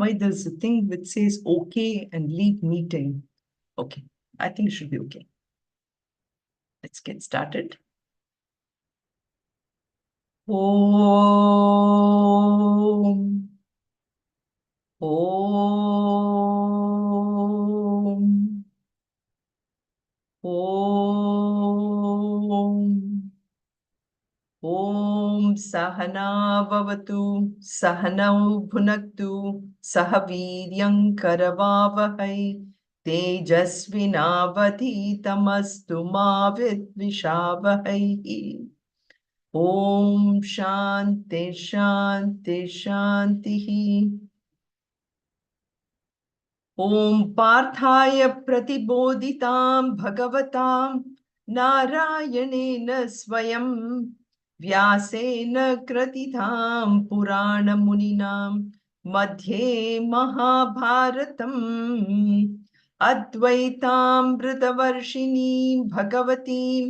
why there's a thing which says okay and leave meeting. Okay, I think it should be okay. Let's get started. Om. Om. Om. Om Sahana Vavatu Sahanau Bhunaktu Sahaviryam Karavavahai Tejasvinavadhitamastu ma vidvishavahai. Om Shanti Shanti Shanti. Om Parthaya Pratibodhitam Bhagavatam Narayanena Swayam Vyasena Kratitam Purana Muninam Madhye Mahabharatam Advaitam Vritavarshini Bhagavatim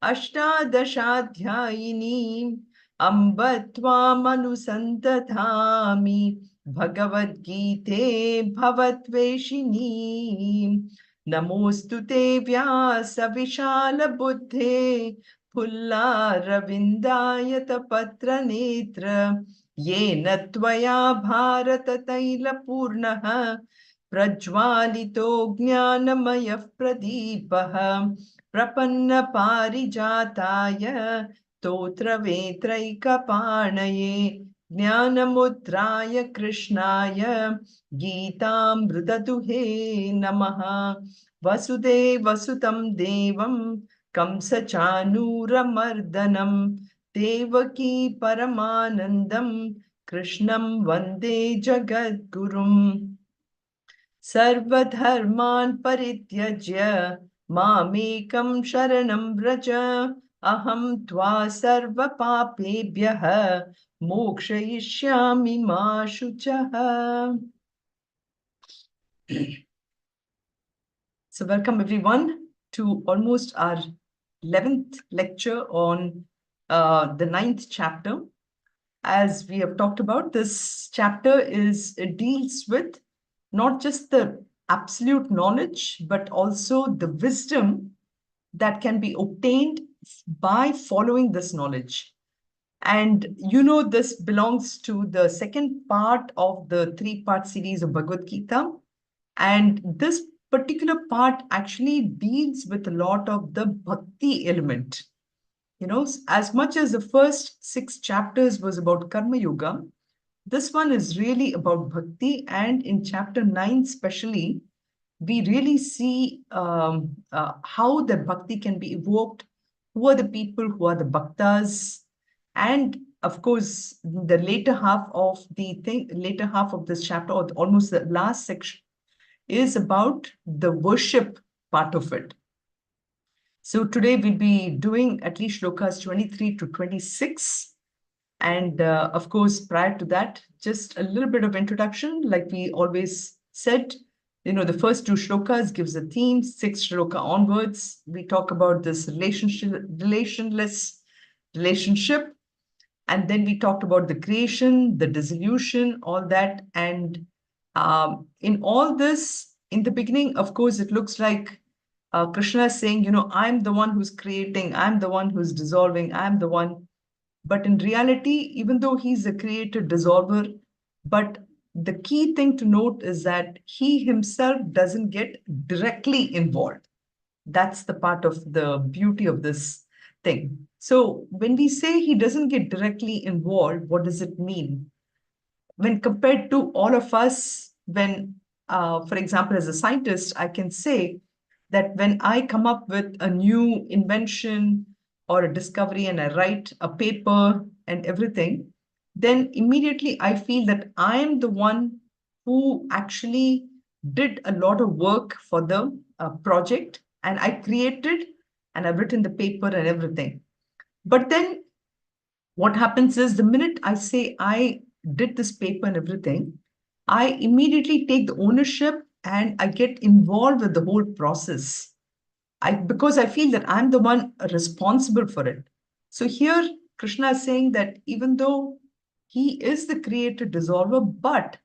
Ashtadashadhyayini Ambatvam Anusantatami Bhagavad Gita Bhavatveshini Namostu te Vyasa Vishala Buddhe Pulla Ravindayata Patra Netra Yena Tvaya Bharata Taila Purnaha Prajwalito Jnanamaya Pradipaha Prapanna Parijataya Totra Vetraika Panaye Jnanamudraya Krishnaya Geetamritaduhe Namaha Vasudeva Sutam Devam Kamsachanuramardanam Devaki Paramanandam Krishnam Vande Jagadgurum Sarvadharman Parityajya Mamekam Sharanam Vraja Aham Tva Sarva Papebhyah Mokshayishyami ma shuchaha. So welcome everyone to almost our 11th lecture on the 9th chapter. As we have talked about, this chapter deals with not just the absolute knowledge, but also the wisdom that can be obtained by following this knowledge. And this belongs to the second part of the 3-part series of Bhagavad Gita. And this particular part actually deals with a lot of the bhakti element. As much as the first 6 chapters was about Karma Yoga, this one is really about bhakti. And in chapter 9 especially, we really see how the bhakti can be evoked, who are the people who are the bhaktas. And of course, the later half of this chapter, or almost the last section, is about the worship part of it. So today we'll be doing at least shlokas 23 to 26. And of course, prior to that, just a little bit of introduction. Like we always said, the first 2 shlokas gives a theme. 6th shloka onwards, we talk about this relationless relationship. And then we talked about the creation, the dissolution, all that. And in all this, in the beginning, of course, it looks like Krishna is saying, I'm the one who's creating, I'm the one who's dissolving, I'm the one. But in reality, even though he's a creator, dissolver, but the key thing to note is that he himself doesn't get directly involved. That's the part of the beauty of this thing. So when we say he doesn't get directly involved, what does it mean? When compared to all of us, when, for example, as a scientist, I can say that when I come up with a new invention or a discovery and I write a paper and everything, then immediately I feel that I am the one who actually did a lot of work for the project, and I created and I've written the paper and everything. But then what happens is the minute I say I did this paper and everything, I immediately take the ownership and I get involved with the whole process. Because I feel that I'm the one responsible for it. So here Krishna is saying that even though he is the creator dissolver, but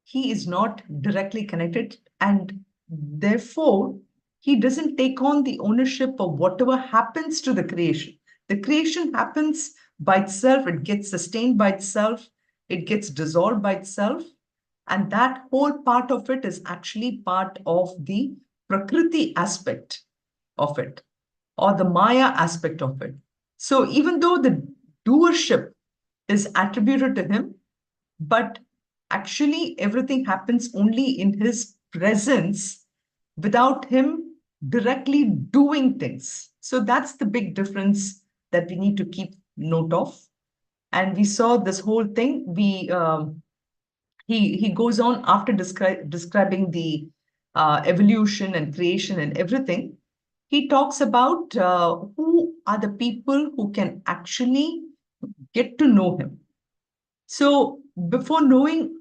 he is not directly connected, and therefore he doesn't take on the ownership of whatever happens to the creation. The creation happens by itself, it gets sustained by itself, it gets dissolved by itself. And that whole part of it is actually part of the Prakriti aspect of it, or the Maya aspect of it. So even though the doership is attributed to him, but actually everything happens only in his presence without him directly doing things. So that's the big difference that we need to keep note of. And we saw this whole thing. He goes on after describing the evolution and creation and everything. He talks about who are the people who can actually get to know him. So before knowing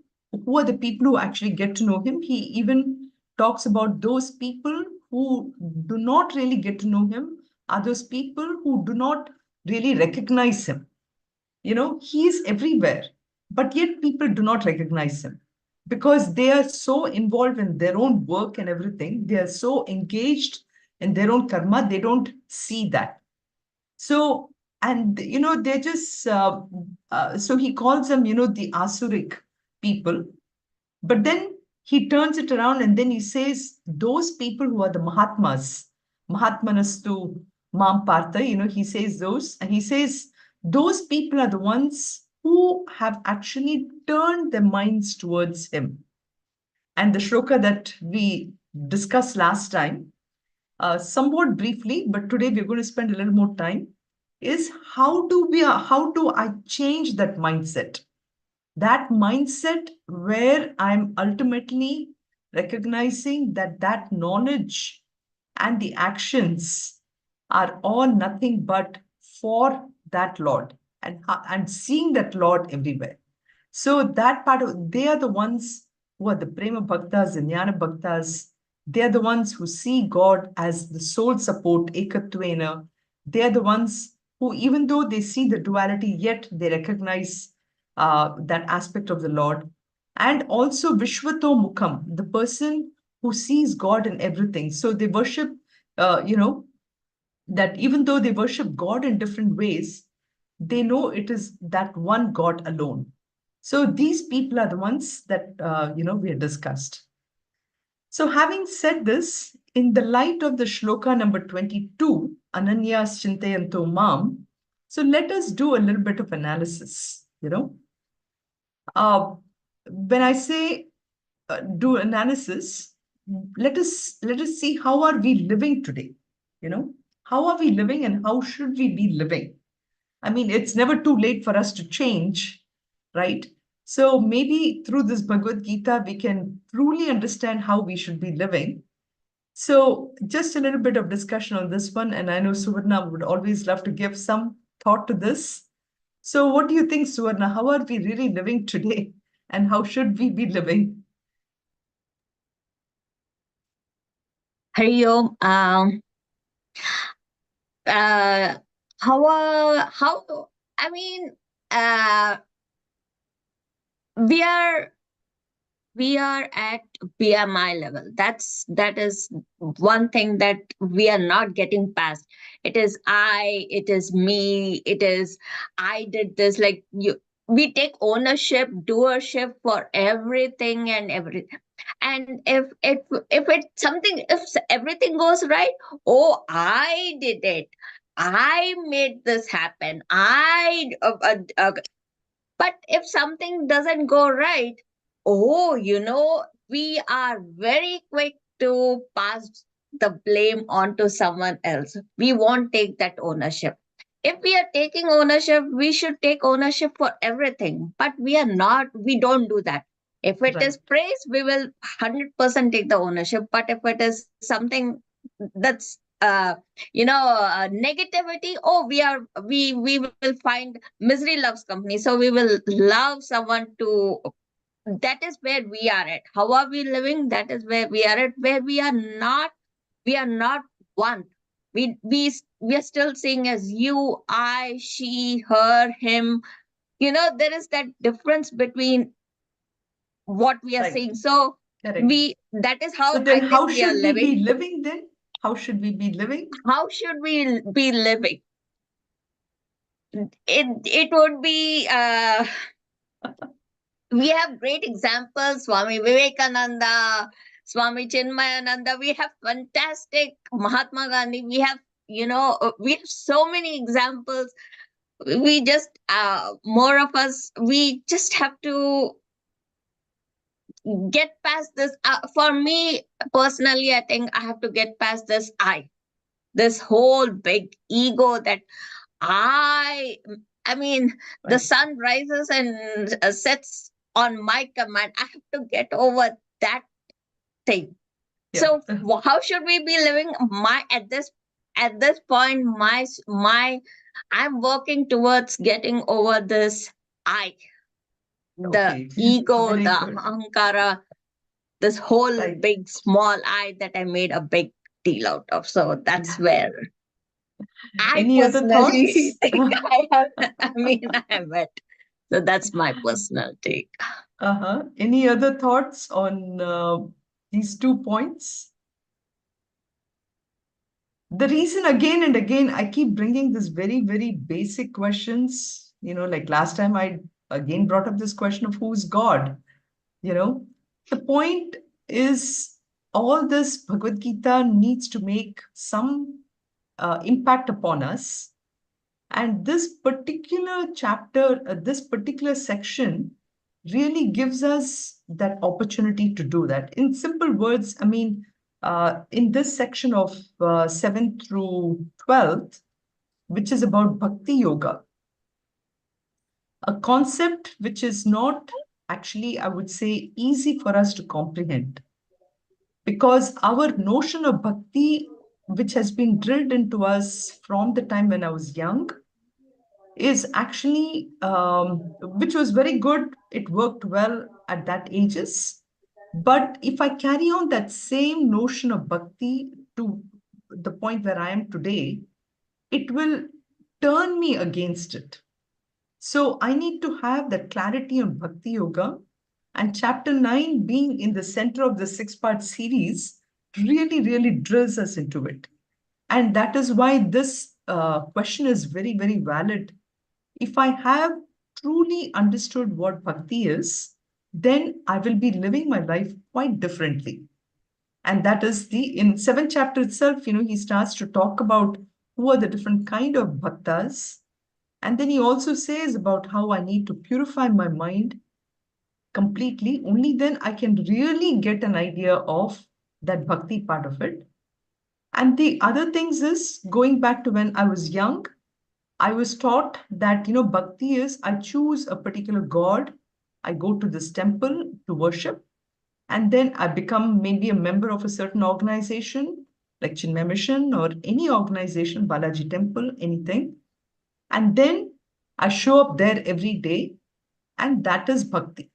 who are the people who actually get to know him, he even talks about those people who do not really get to know him, are those people who do not really recognize him. He is everywhere, but yet people do not recognize him because they are so involved in their own work and everything. They are so engaged in their own karma, they don't see that. So, and they're just, so he calls them, the Asuric people. But then he turns it around and then he says, those people who are the Mahatmas, Mahatmanastu Mam Partha, he says those, and he says, those people are the ones who have actually turned their minds towards him. And the shloka that we discussed last time, somewhat briefly, but today we're going to spend a little more time, is how do I change that mindset? That mindset where I'm ultimately recognizing that that knowledge and the actions are all nothing but for that Lord, and seeing that Lord everywhere. So that part of, they are the ones who are the Prema Bhaktas, the Jnana Bhaktas. They are the ones who see God as the sole support, Ekatvena. They are the ones who, even though they see the duality, yet they recognize that aspect of the Lord. And also Vishwato Mukham, the person who sees God in everything. So they worship, that even though they worship God in different ways, they know it is that one God alone. So these people are the ones that we have discussed. So having said this, in the light of the shloka number 22, Ananyas Chintayanto Mam, so let us do a little bit of analysis. When I say do analysis, let us see how are we living today. How are we living and how should we be living? I mean, it's never too late for us to change, right? So maybe through this Bhagavad Gita, we can truly understand how we should be living. So just a little bit of discussion on this one. And I know Suvarna would always love to give some thought to this. So what do you think, Suvarna? How are we really living today? And how should we be living? Hari Om. Uh, how, I mean, uh, we are, we are at BMI level. That is one thing that we are not getting past. It is I, it is me, it is I did this. Like you, we take ownership, doership for everything and everything. And if it something, if everything goes right, oh, I did it. I made this happen. But if something doesn't go right, oh, we are very quick to pass the blame onto someone else. We won't take that ownership. If we are taking ownership, we should take ownership for everything. But we are not, we don't do that. If it Right. is praise, we will 100% take the ownership. But if it is something that's negativity, oh, we will find misery loves company, so we will love someone to. That is where we are at. How are we living? That is where we are at, where we are not one. We are still seeing as you, I, she, her, him. There is that difference between what we are Right. seeing. So Correct. that is how So I then how think we are should we living. be living then? How should we be living? How should we be living? It would be we have great examples, Swami Vivekananda, Swami Chinmayananda. We have fantastic Mahatma Gandhi. We have, we have so many examples. We just, more of us, we just have to get past this. For me personally, I think I have to get past this whole big ego that I, I mean, the Right. sun rises and sets on my command. I have to get over that thing. Yeah. So how should we be living? At this point, my I'm working towards getting over this I, the Okay. ego, Very the good. ahankara, this whole Right. big small I that I made a big deal out of. So that's where I Any other personally thoughts? think I have. I mean, I have it. So that's my personal take. Uh-huh. Any other thoughts on these 2 points? The reason again and again I keep bringing this very, very basic questions, like last time I again brought up this question of who's God, you know. The point is all this Bhagavad Gita needs to make some impact upon us. And this particular chapter, this particular section really gives us that opportunity to do that. In simple words, I mean, in this section of 7th through 12th, which is about Bhakti Yoga, a concept which is not actually, I would say, easy for us to comprehend. Because our notion of bhakti, which has been drilled into us from the time when I was young, is actually, which was very good. It worked well at that ages. But if I carry on that same notion of bhakti to the point where I am today, it will turn me against it. So I need to have that clarity on bhakti yoga. And chapter 9, being in the center of the 6-part series, really, really drills us into it. And that is why this question is very, very valid. If I have truly understood what bhakti is, then I will be living my life quite differently. And that is in 7th chapter itself, he starts to talk about who are the different kind of bhaktas. And then he also says about how I need to purify my mind completely. Only then I can really get an idea of that bhakti part of it. And the other things is going back to when I was young, I was taught that, bhakti is I choose a particular god, I go to this temple to worship, and then I become maybe a member of a certain organization like Chinmay Mission or any organization, Balaji Temple, anything. And then I show up there every day, and that is bhakti,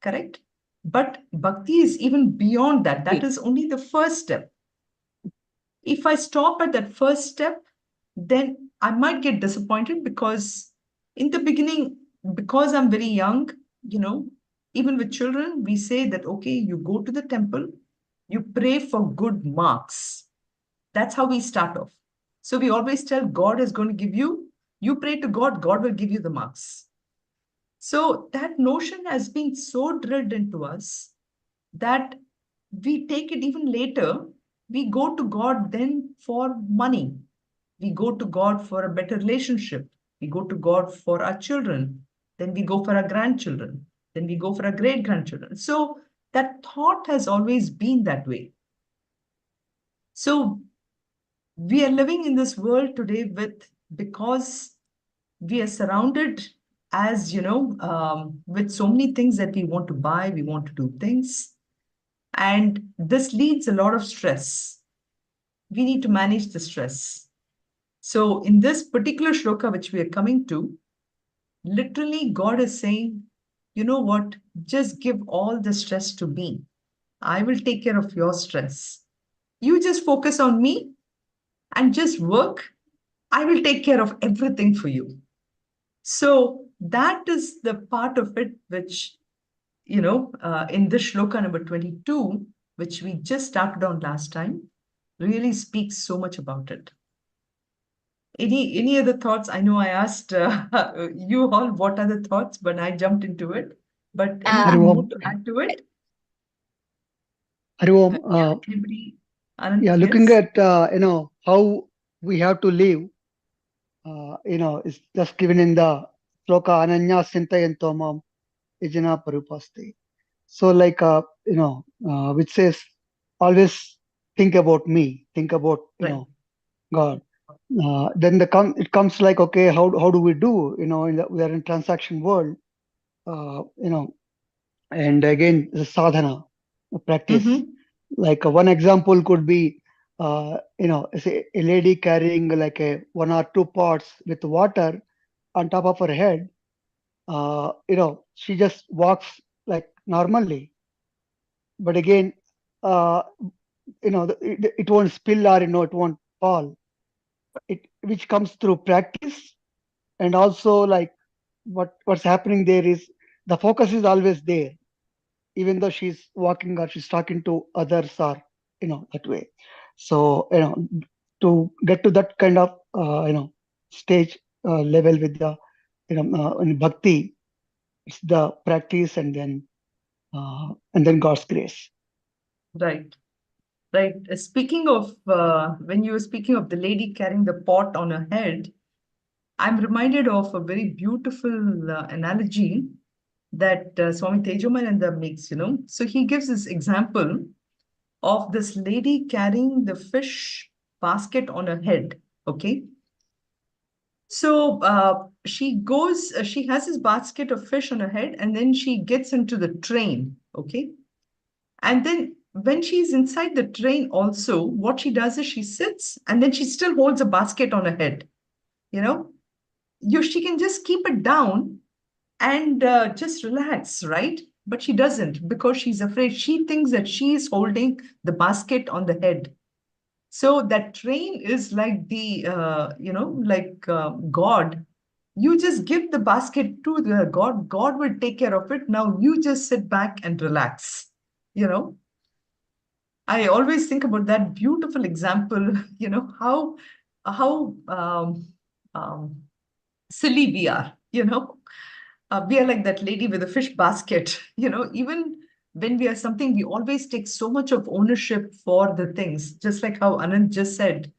correct? But bhakti is even beyond that. That is only the first step. If I stop at that first step, then I might get disappointed because in the beginning, because I'm very young, you know, even with children, we say that, okay, you go to the temple, you pray for good marks. That's how we start off. So we always tell God is going to give you, you pray to God, God will give you the marks. So that notion has been so drilled into us that we take it even later. We go to God then for money. We go to God for a better relationship. We go to God for our children. Then we go for our grandchildren. Then we go for our great grandchildren. So that thought has always been that way. So we are living in this world today because we are surrounded as with so many things that we want to buy, we want to do things, and this leads a lot of stress. We need to manage the stress. So in this particular shloka which we are coming to, literally God is saying, you know what, just give all the stress to me. I will take care of your stress. You just focus on me and just work. I will take care of everything for you. So that is the part of it which in this shloka number 22, which we just started on last time, really speaks so much about it. Any other thoughts? I know I asked you all what are the thoughts, but I jumped into it. But anything more to add to it? Hari Om, Anybody? Anand, yeah, looking yes? at how we have to live, it's just given in the sloka Ananya Sintayanto Mam Ijana Parupaste. So like which says always think about me, think about Right. God. Then it comes like, okay, how do we do? We are in transaction world, and again the sadhana, practice. Mm-hmm. Like one example could be, say a lady carrying like one or two pots with water on top of her head. She just walks like normally, but again, uh, it won't spill, or it won't fall. Which comes through practice, and also like what's happening there is the focus is always there, even though she's walking or she's talking to others, or that way. So to get to that kind of stage level with the in bhakti, it's the practice, and then God's grace. Right. Right. Speaking of, when you were speaking of the lady carrying the pot on her head, I'm reminded of a very beautiful analogy that Swami Tejomananda makes, So he gives this example of this lady carrying the fish basket on her head. Okay. So she has this basket of fish on her head, and then she gets into the train. Okay. And then when she's inside the train, also, what she does is she sits and then she still holds a basket on her head. You know, she can just keep it down and just relax, right? But she doesn't because she's afraid. She thinks that she is holding the basket on the head. So that train is like God. You just give the basket to the God. God will take care of it. Now you just sit back and relax. You know, I always think about that beautiful example. How silly we are. We are like that lady with a fish basket. Even when we are something, we always take so much of ownership for the things. Just like how Anand just said.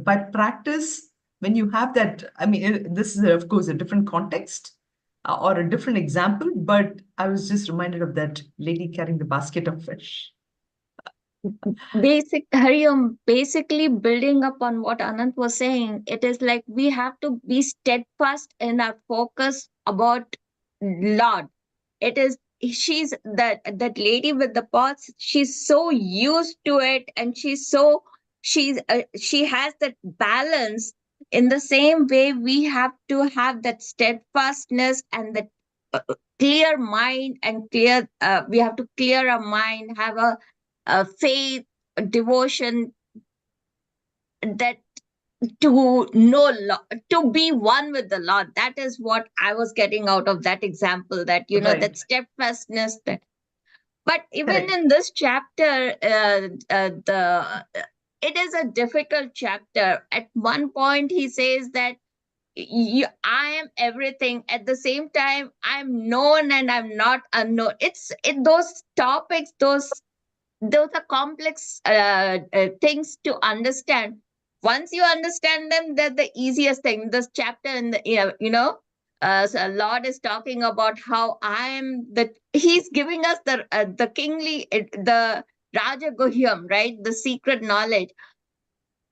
By practice, when you have that, I mean, this is of course a different context. Or a different example, but I was just reminded of that lady carrying the basket of fish. Hariom, basically building up on what Anant was saying, it is like we have to be steadfast in our focus about Lord. It is she's that lady with the pots. She's so used to it, and she has that balance. In the same way, we have to have that steadfastness and that clear mind and clear. We have to clear our mind, have a faith, a devotion, that to know to be one with the Lord. That is what I was getting out of that example, that Right. that steadfastness. That but even Correct. in this chapter, the it is a difficult chapter. At one point he says that I am everything, at the same time I'm known and I'm not unknown. Those topics, those are complex things to understand. Once you understand them, they're the easiest thing. This chapter in the so Lord is talking about how I am the. He's giving us the kingly, the Raja Guhyam, right? The secret knowledge.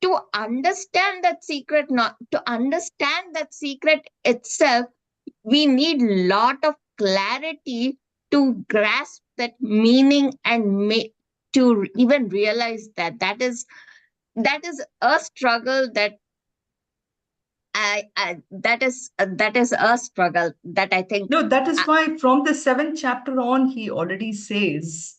To understand that secret, not to understand that secret itself, we need lot of clarity to grasp that meaning and to even realize that is a struggle that that is a struggle that I think. No, that is why from the 7th chapter on, he already says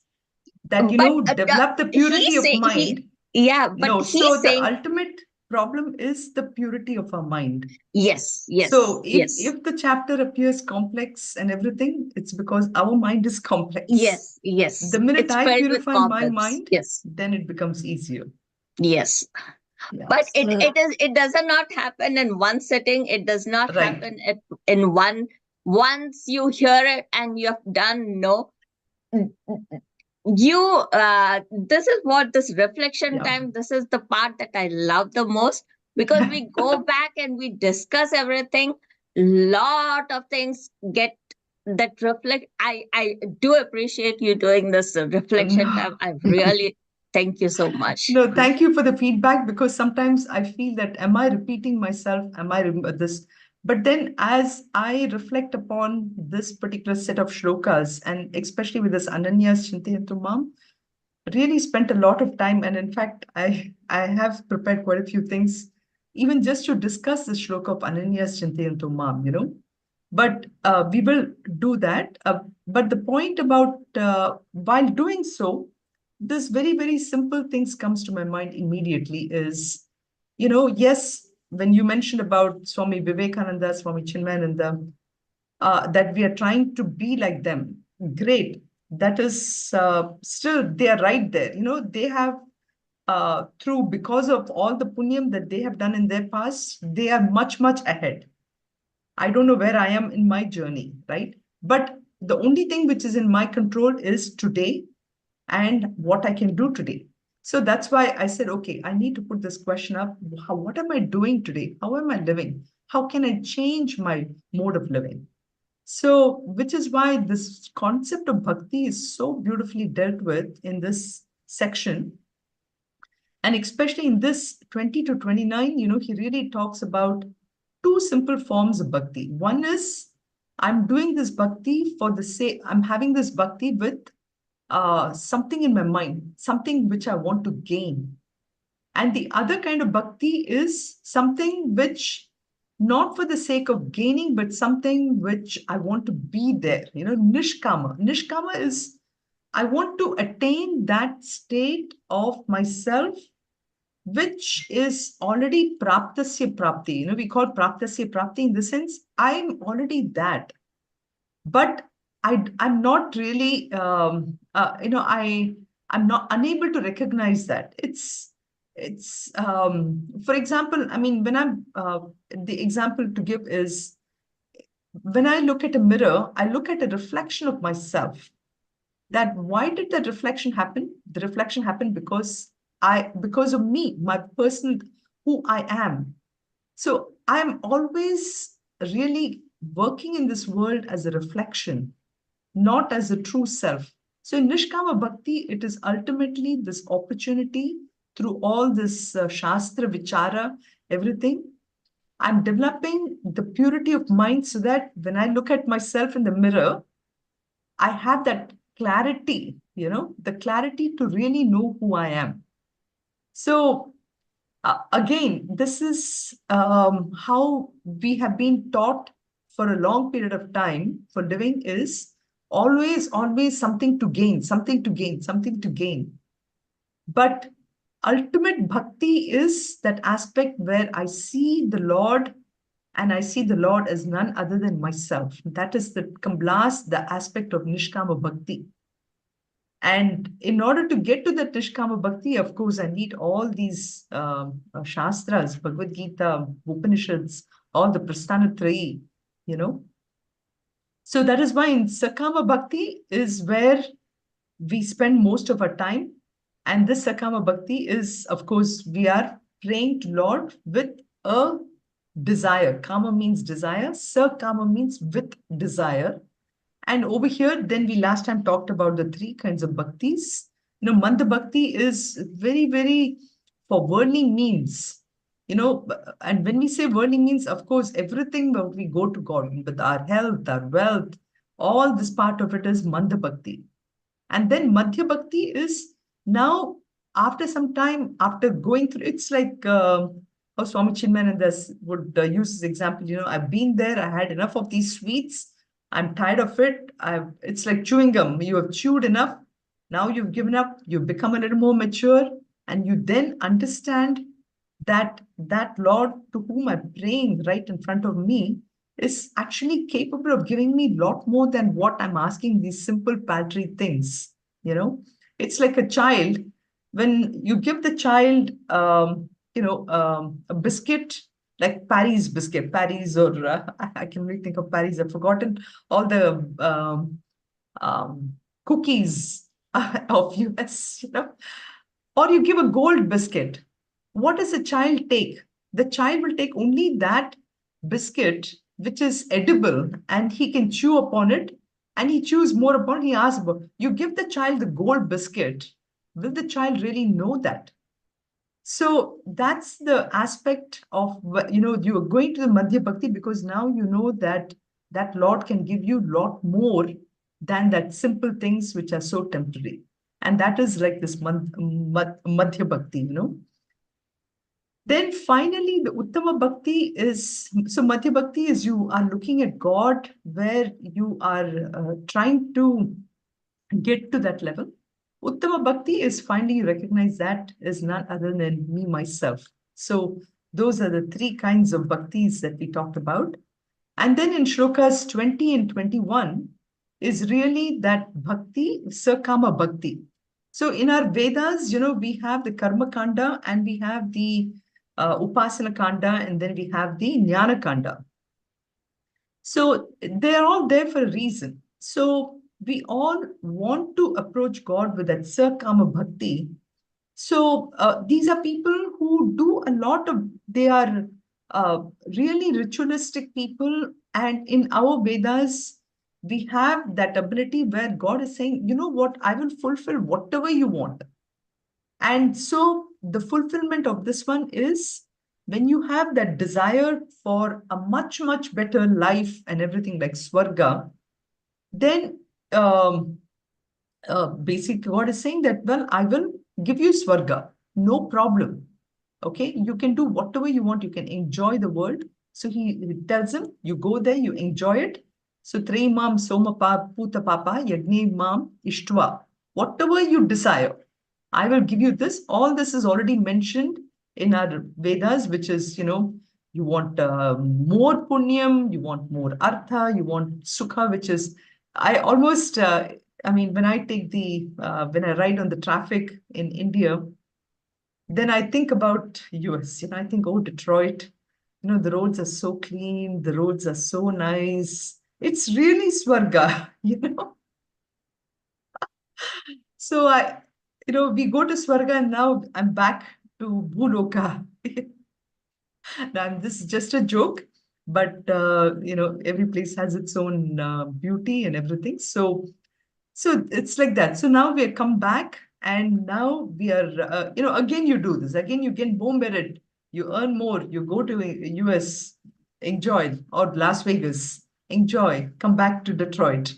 that, But develop the purity of mind. yeah, but No, he's so the saying, ultimate, problem is the purity of our mind. Yes, yes, So yes. if the chapter appears complex and everything, it's because our mind is complex. Yes, yes. The minute It's I filled with purify my problems. mind, Yes, then it becomes easier. yes. Yeah. But So- it does not happen in one sitting. It does not Right. happen in one. Once you hear it and you have done, no, you this is what this reflection Yeah. time, this is the part that I love the most, because we go back and we discuss everything. Lot of things get that reflect. I do appreciate you doing this reflection time. I really thank you so much. No, thank you for the feedback, because sometimes I feel that, am I repeating myself? Am I this? But then as I reflect upon this particular set of shlokas, and especially with this Ananya's Chintayantu Mam, really spent a lot of time. And in fact, I have prepared quite a few things, even just to discuss the shloka of Ananya's Chintayantu Mam, But we will do that. But the point about while doing so, this very, very simple things comes to my mind immediately is, yes, when you mentioned about Swami Vivekananda, Swami Chinmayananda, that we are trying to be like them, great. That is still, they are right there. They have, because of all the punyam that they have done in their past, they are much, much ahead. I don't know where I am in my journey, right? But the only thing which is in my control is today and what I can do today. So that's why I said, okay, I need to put this question up. What am I doing today? How am I living? How can I change my mode of living? So, which is why this concept of bhakti is so beautifully dealt with in this section. And especially in this 20 to 29, he really talks about two simple forms of bhakti. One is, I'm doing this bhakti for the sake, I'm having this bhakti with something in my mind, something which I want to gain. And the other kind of bhakti is something which, not for the sake of gaining, but something which I want to be there, nishkama. Nishkama is, I want to attain that state of myself which is already praptasya prapti. We call praptasya prapti in the sense I'm already that, but I'm not really, I'm not unable to recognize that. For example, I mean, when the example to give is, when I look at a mirror, I look at a reflection of myself. That why did that reflection happen? The reflection happened because of me, my person, who I am. So I'm always really working in this world as a reflection, not as a true self. So in Nishkama Bhakti, it is ultimately this opportunity through all this Shastra, Vichara, everything. I'm developing the purity of mind so that when I look at myself in the mirror, I have that clarity, the clarity to really know who I am. So again, this is how we have been taught for a long period of time for living is always, always something to gain, something to gain, something to gain. But ultimate bhakti is that aspect where I see the Lord and I see the Lord as none other than myself. That is the aspect of Nishkama Bhakti. And in order to get to the Nishkama Bhakti, of course, I need all these Shastras, Bhagavad Gita, Upanishads, all the Prasthanatrayi, So that is why in Sakama Bhakti is where we spend most of our time. And this Sakama Bhakti is, of course, we are praying to Lord with a desire. Kama means desire. Sakama means with desire. And over here, then we last time talked about the three kinds of bhaktis. Manda Bhakti is very, very for worldly means. And when we say worldly means, of course, everything that we go to God with our health, our wealth, all this part of it is Manda Bhakti. And then Madhya Bhakti is now, after some time, after going through, it's like how Swami Chinmayananda would use this example, I've been there, I had enough of these sweets, I'm tired of it. It's like chewing gum. You have chewed enough. Now you've given up. You've become a little more mature. And you then understand that Lord to whom I'm praying right in front of me is actually capable of giving me a lot more than what I'm asking, these simple paltry things. It's like a child. When you give the child, a biscuit, like Paris biscuit, Paris, or I can really think of Paris. I've forgotten all the um, cookies of US, or you give a gold biscuit. What does a child take? The child will take only that biscuit which is edible and he can chew upon it, and he chews more upon it. He asks about, you give the child the gold biscuit, will the child really know that? So that's the aspect of, you are going to the Madhya Bhakti because now you know that Lord can give you a lot more than that simple things which are so temporary. And that is like this Madhya Bhakti, Then finally, the Uttama Bhakti is, so Madhya Bhakti is you are looking at God where you are trying to get to that level. Uttama Bhakti is finally recognize that is none other than me, myself. So those are the three kinds of bhaktis that we talked about. And then in shlokas 20 and 21 is really that bhakti, Sakama Bhakti. So in our Vedas, we have the Karma Kanda and we have the Upasana Kanda, and then we have the Jnana Kanda. So they're all there for a reason. So we all want to approach God with that Sakama Bhakti. So these are people who do a lot of, they are really ritualistic people. And in our Vedas, we have that ability where God is saying, you know what, I will fulfill whatever you want. And so the fulfillment of this one is when you have that desire for a much, much better life and everything like Swarga, then basically God is saying that, well, I will give you Swarga, no problem. Okay, you can do whatever you want, you can enjoy the world. So he tells him, you go there, you enjoy it. So Tremam Somapa Puta Papa Yagni Mam Ishtva. Whatever you desire, I will give you this. All this is already mentioned in our Vedas, which is, you want more punyam, you want more artha, you want sukha, which is, I almost, when I take when I ride on the traffic in India, then I think about US, I think, oh, Detroit, the roads are so clean, the roads are so nice. It's really Swarga, So we go to Swarga and now I'm back to Bhuloka. Now, this is just a joke, but every place has its own beauty and everything. So it's like that. So now we have come back, and now we are, again you do this. Again, you get bomb-bedded. You earn more. You go to US, enjoy, or Las Vegas, enjoy. Come back to Detroit.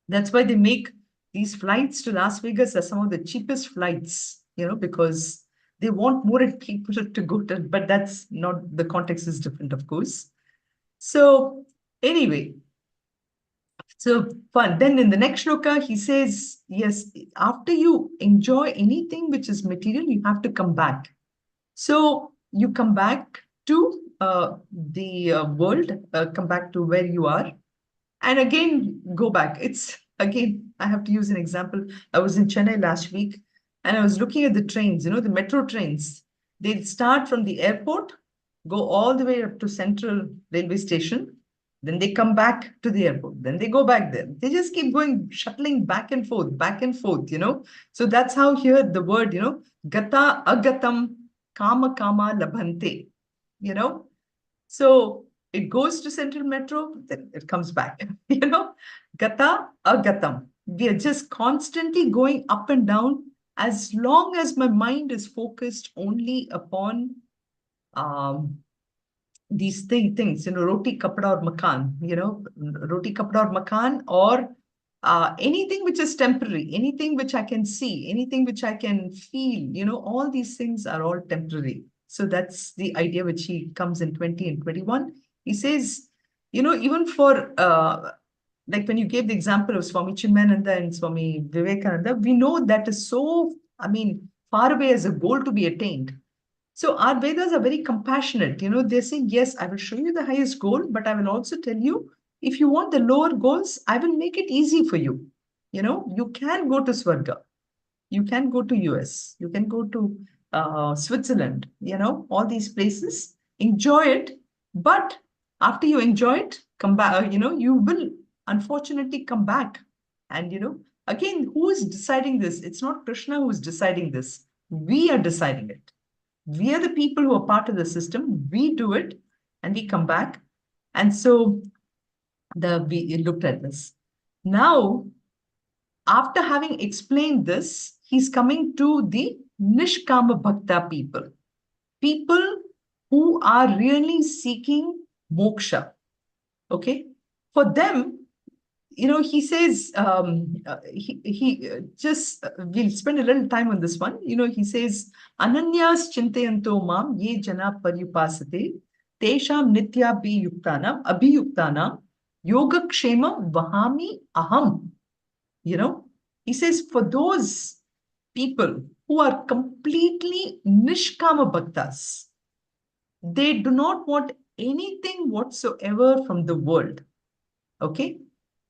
That's why they make these flights to Las Vegas are some of the cheapest flights. Because they want more people to go to. But that's not, the context is different, of course. So anyway. So fun. Then in the next shloka, he says, yes, after you enjoy anything which is material, you have to come back. So you come back to the world, come back to where you are, and again, go back. It's, again, I have to use an example. I was in Chennai last week, and I was looking at the trains, the metro trains. They start from the airport, go all the way up to Central Railway Station, then they come back to the airport. Then they go back there. They just keep going, shuttling back and forth, So that's how here the word, gata agatam kama kama labhante, So it goes to Central Metro, then it comes back, gata agatam. We are just constantly going up and down as long as my mind is focused only upon these things, roti, kapda, or makan, roti, kapda, or makan, or anything which is temporary, anything which I can see, anything which I can feel, all these things are all temporary. So that's the idea which he comes in 20 and 21. He says, even for, like when you gave the example of Swami Chimananda and Swami Vivekananda, we know that is so, far away as a goal to be attained. So our Vedas are very compassionate. They're saying, yes, I will show you the highest goal, but I will also tell you, if you want the lower goals, I will make it easy for you. You can go to Swarga. You can go to US. You can go to Switzerland, all these places. Enjoy it. But after you enjoy it, come back, you will unfortunately come back. And, again, who is deciding this? It's not Krishna who is deciding this. We are deciding it. We are the people who are part of the system. We do it and we come back. And so we looked at this. Now, after having explained this, he's coming to the Nishkama Bhakta people. People who are really seeking moksha. Okay? For them, he says, we'll spend a little time on this one. He says, Ananyas chintayanto mam ye jana paryupasate tesham nitya abhiyuktanam yogakshema vahami aham. He says, for those people who are completely nishkama bhaktas, they do not want anything whatsoever from the world. Okay?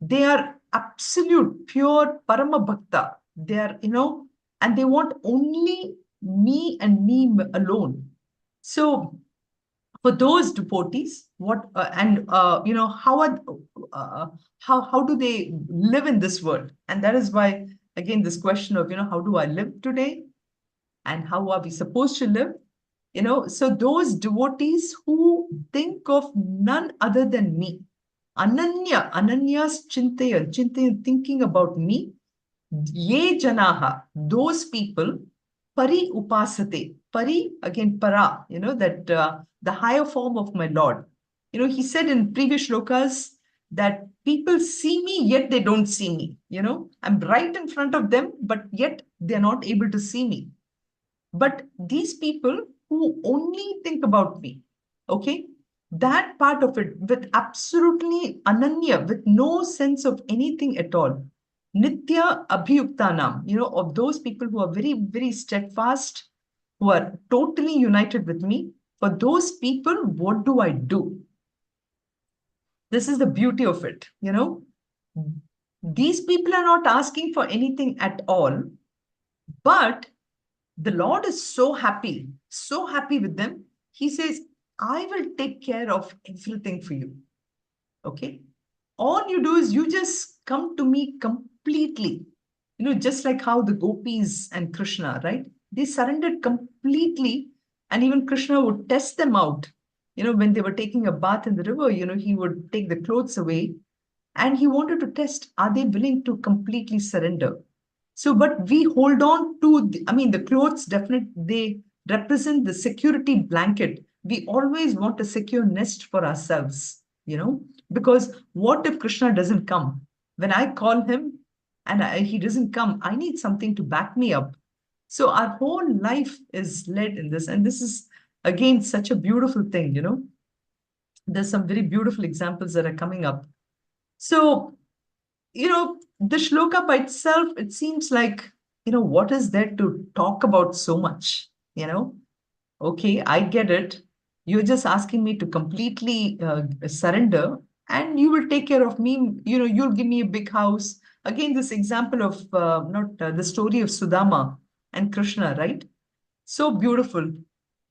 They are absolute, pure Parama Bhakta. They are, and they want only me and me alone. So, for those devotees, how do they live in this world? And that is why, again, this question of, how do I live today? And how are we supposed to live? So those devotees who think of none other than me, Ananya's Chintayan, thinking about me, Ye Janaha, those people, Pari Upasate, Pari, again, Para, that the higher form of my Lord. He said in previous shlokas that people see me, yet they don't see me. I'm right in front of them, but yet they're not able to see me. But these people who only think about me, okay, that part of it with absolutely ananya, with no sense of anything at all. Nitya abhiyuktanam, of those people who are very, very steadfast, who are totally united with me. For those people, what do I do? This is the beauty of it, These people are not asking for anything at all, but the Lord is so happy with them. He says, I will take care of everything for you. Okay? All you do is you just come to me completely. Just like how the gopis and Krishna, right? They surrendered completely. And even Krishna would test them out. When they were taking a bath in the river, he would take the clothes away. And he wanted to test, are they willing to completely surrender? So, but we hold on to, the clothes definitely, they represent the security blanket. We always want a secure nest for ourselves, because what if Krishna doesn't come? When I call him and he doesn't come, I need something to back me up. So our whole life is led in this. And this is, again, such a beautiful thing, There's some very beautiful examples that are coming up. So, the shloka by itself, it seems like, what is there to talk about so much? Okay, I get it. You're just asking me to completely surrender and you will take care of me. You'll give me a big house. Again, this example of the story of Sudama and Krishna, right? So beautiful.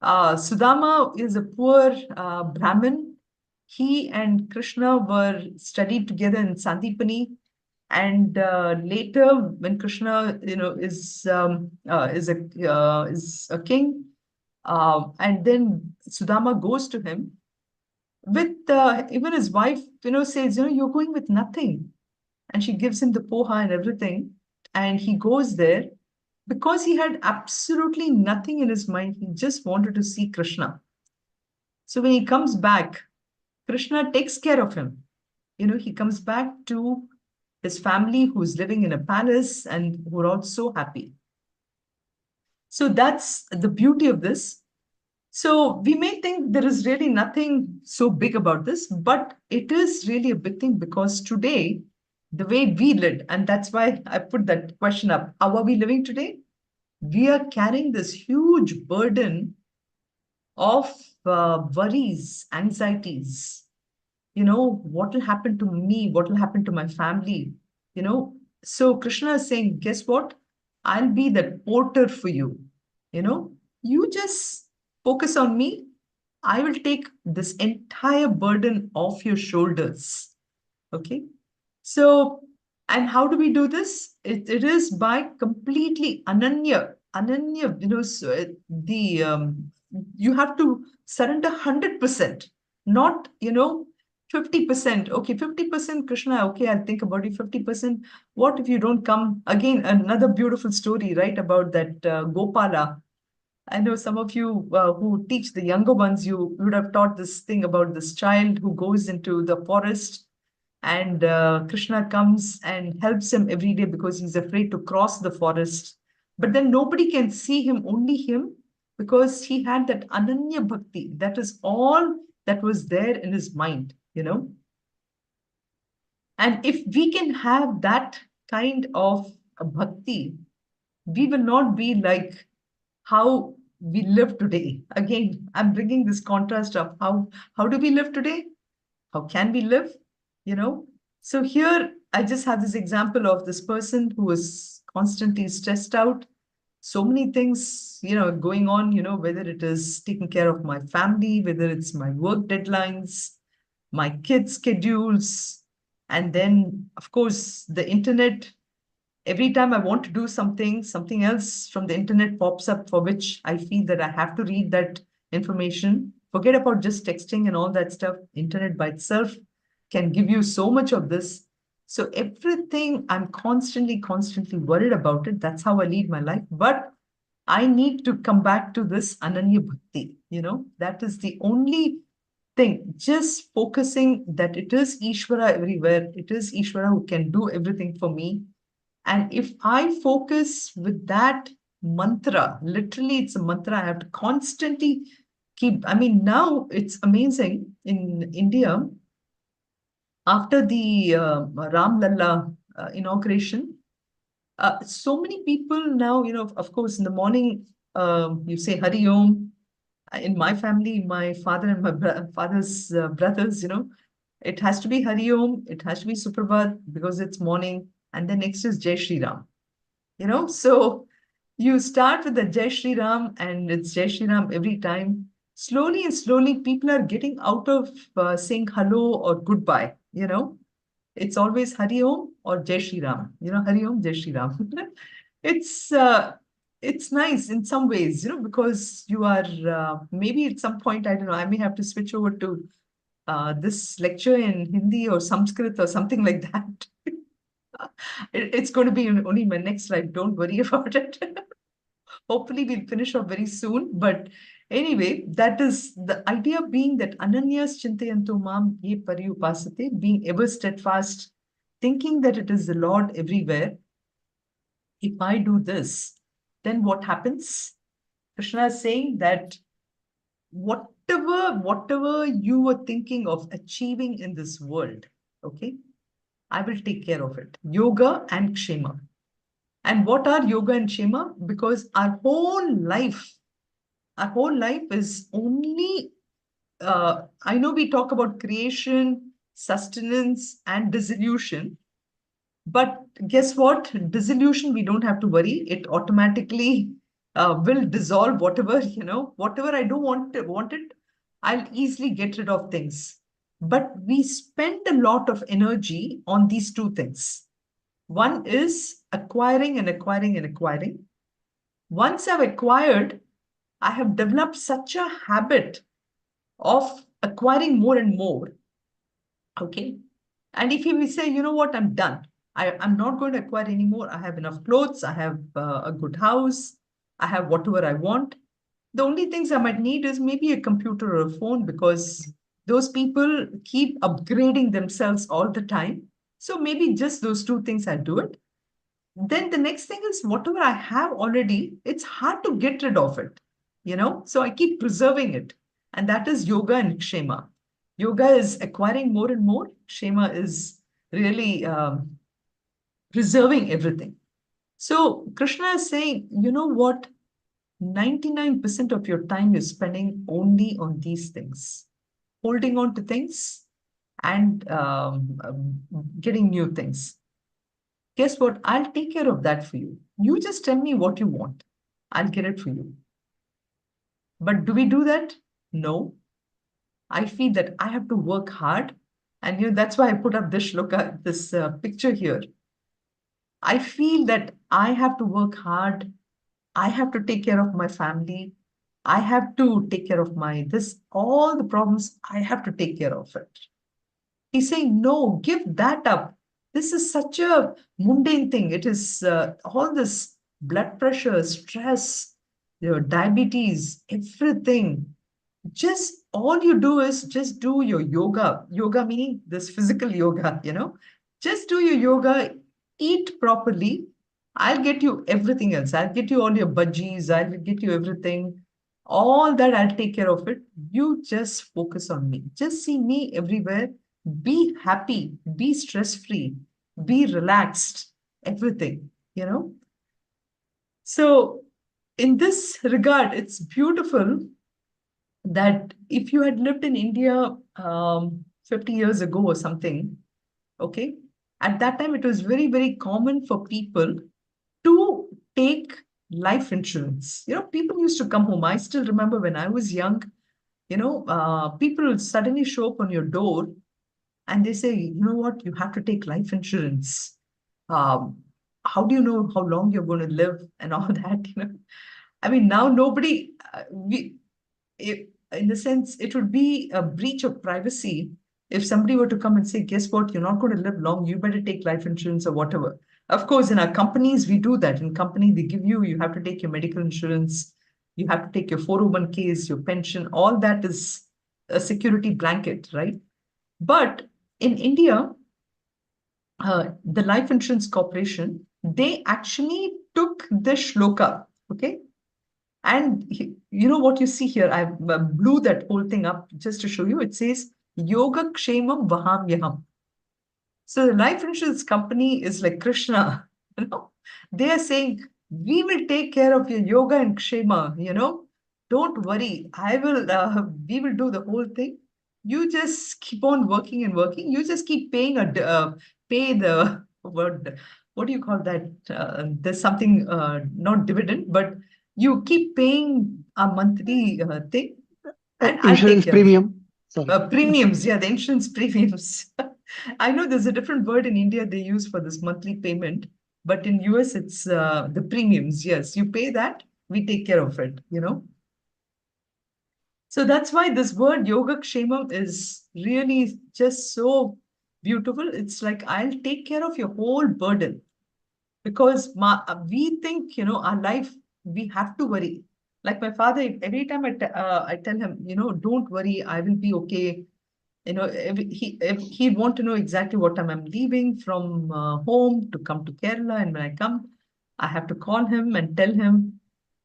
Sudama is a poor Brahmin. He and Krishna were studied together in Sandipani. And later, when Krishna, is a king, and then Sudama goes to him with even his wife, says, you're going with nothing, and she gives him the poha and everything, and he goes there because he had absolutely nothing in his mind. He just wanted to see Krishna. So when he comes back, Krishna takes care of him. He comes back to his family who's living in a palace and who are all so happy. So that's the beauty of this. So we may think there is really nothing so big about this, but it is really a big thing because today, the way we live, and that's why I put that question up, how are we living today? We are carrying this huge burden of worries, anxieties. What will happen to me? What will happen to my family? So Krishna is saying, guess what? I'll be that porter for you. You just focus on me. I will take this entire burden off your shoulders. Okay. So, and how do we do this? It is by completely ananya, so you have to surrender 100%, not, 50%. Okay, 50% Krishna, okay, I'll think about it. 50%, what if you don't come? Again, another beautiful story, right, about that Gopala. I know some of you who teach the younger ones, you would have taught this thing about this child who goes into the forest, and Krishna comes and helps him every day because he's afraid to cross the forest. But then nobody can see him, only him, because he had that Ananya Bhakti. That is all that was there in his mind. And if we can have that kind of a bhakti, we will not be like how we live today. Again, I'm bringing this contrast of how do we live today? How can we live? So here I just have this example of this person who is constantly stressed out, so many things going on, whether it is taking care of my family, whether it's my work deadlines, my kids schedules, and then of course the internet. Every time I want to do something else from the internet pops up, for which I feel that I have to read that information. Forget about just texting and all that stuff. Internet by itself can give you so much of this. So everything, I'm constantly worried about it. That's how I lead my life. But I need to come back to this Ananya Bhakti. That is the only thing. Just focusing that it is Ishvara everywhere. It is Ishvara who can do everything for me. And if I focus with that mantra, literally it's a mantra I have to constantly keep. I mean, now it's amazing in India, after the Ram Lalla inauguration, so many people now, of course, in the morning, you say Hari Om. In my family, my father and my father's brothers, it has to be Hari Om, it has to be Suprabhat because it's morning. And then next is Jai Shri Ram. So you start with the Jai Shri Ram, and it's Jai Shri Ram every time. Slowly and slowly, people are getting out of saying hello or goodbye. It's always Hari Om or Jai Shri Ram. Hari Om, Jai Shri Ram. it's uh, it's nice in some ways, because you are maybe at some point, I don't know, I may have to switch over to this lecture in Hindi or Sanskrit or something like that. It's going to be only my next slide. Don't worry about it. Hopefully, we'll finish off very soon. But anyway, that is the idea, being that Ananyas Chintayanto Mam Ye Paryupasate, being ever steadfast, thinking that it is the Lord everywhere. If I do this, then what happens? Krishna is saying that whatever you were thinking of achieving in this world, okay, I will take care of it. Yoga and Kshema. And what are yoga and Kshema? Because our whole life is only, I know we talk about creation, sustenance, and dissolution. But guess what? Dissolution, we don't have to worry. It automatically will dissolve whatever, whatever I don't want it, I'll easily get rid of things. But we spend a lot of energy on these two things. One is acquiring and acquiring and acquiring. Once I've acquired, I have developed such a habit of acquiring more and more. Okay. And if we say, you know what, I'm done. I'm not going to acquire anymore. I have enough clothes. I have a good house. I have whatever I want. The only things I might need is maybe a computer or a phone, because those people keep upgrading themselves all the time. So maybe just those two things, I'll do it. Then the next thing is whatever I have already, it's hard to get rid of it, so I keep preserving it. And that is yoga and Kshema. Yoga is acquiring more and more. Kshema is really preserving everything. So Krishna is saying, you know what? 99% of your time you're spending only on these things, holding on to things and getting new things. Guess what? I'll take care of that for you. You just tell me what you want. I'll get it for you. But do we do that? No. I feel that I have to work hard. And that's why I put up this this picture here. I feel that I have to work hard. I have to take care of my family. I have to take care of all the problems, I have to take care of it. He's saying, no, give that up. This is such a mundane thing. It is all this blood pressure, stress, diabetes, everything. Just all you do is just do your yoga. Yoga meaning this physical yoga, Just do your yoga, eat properly. I'll get you everything else. I'll get you all your budgies. I'll get you everything. All that, I'll take care of it. You just focus on me. Just see me everywhere. Be happy. Be stress-free. Be relaxed. Everything, So in this regard, it's beautiful that if you had lived in India 50 years ago or something, okay, at that time it was very, very common for people to take life insurance. People used to come home. I still remember when I was young, people would suddenly show up on your door and they say, you know what, you have to take life insurance. How do you know how long you're going to live and all that, I mean, now nobody, in the sense, it would be a breach of privacy if somebody were to come and say, guess what, you're not going to live long, you better take life insurance or whatever. Of course, in our companies, we do that. In company, they give you have to take your medical insurance, you have to take your 401ks, your pension, all that is a security blanket, right? But in India, the Life Insurance Corporation, they actually took this shloka, okay? And you know what you see here? I blew that whole thing up just to show you. It says, Yoga Kshemam Vahamyaham. So the life insurance company is like Krishna, They are saying, we will take care of your yoga and kshema, Don't worry. We will do the whole thing. You just keep on working and working. You just keep paying pay the what do you call that? There's something not dividend, but you keep paying a monthly thing, and I'll take Insurance care of it. premium. Sorry. Premiums, yeah, the insurance premiums. I know there's a different word in India they use for this monthly payment, but in US it's the premiums. Yes, you pay that, we take care of it, So that's why this word Yoga Kshemam is really just so beautiful. It's like, I'll take care of your whole burden. Because we think, our life, we have to worry. Like my father, every time I tell him, don't worry, I will be okay. He'd want to know exactly what time I'm leaving from home to come to Kerala. And when I come, I have to call him and tell him.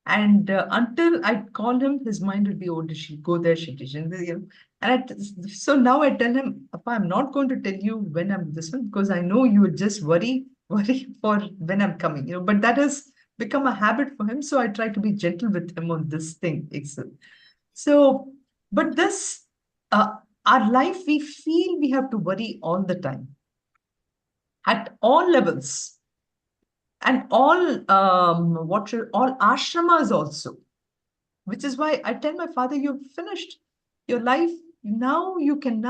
And until I call him, his mind would be, oh, did she go there? She didn't, And so now I tell him, Papa, I'm not going to tell you when I'm this one, because I know you would just worry for when I'm coming, but that has become a habit for him. So I try to be gentle with him on this thing, Excel. So, but this, our life, we feel we have to worry all the time at all levels. And all ashramas also, which is why I tell my father, you've finished your life. Now you can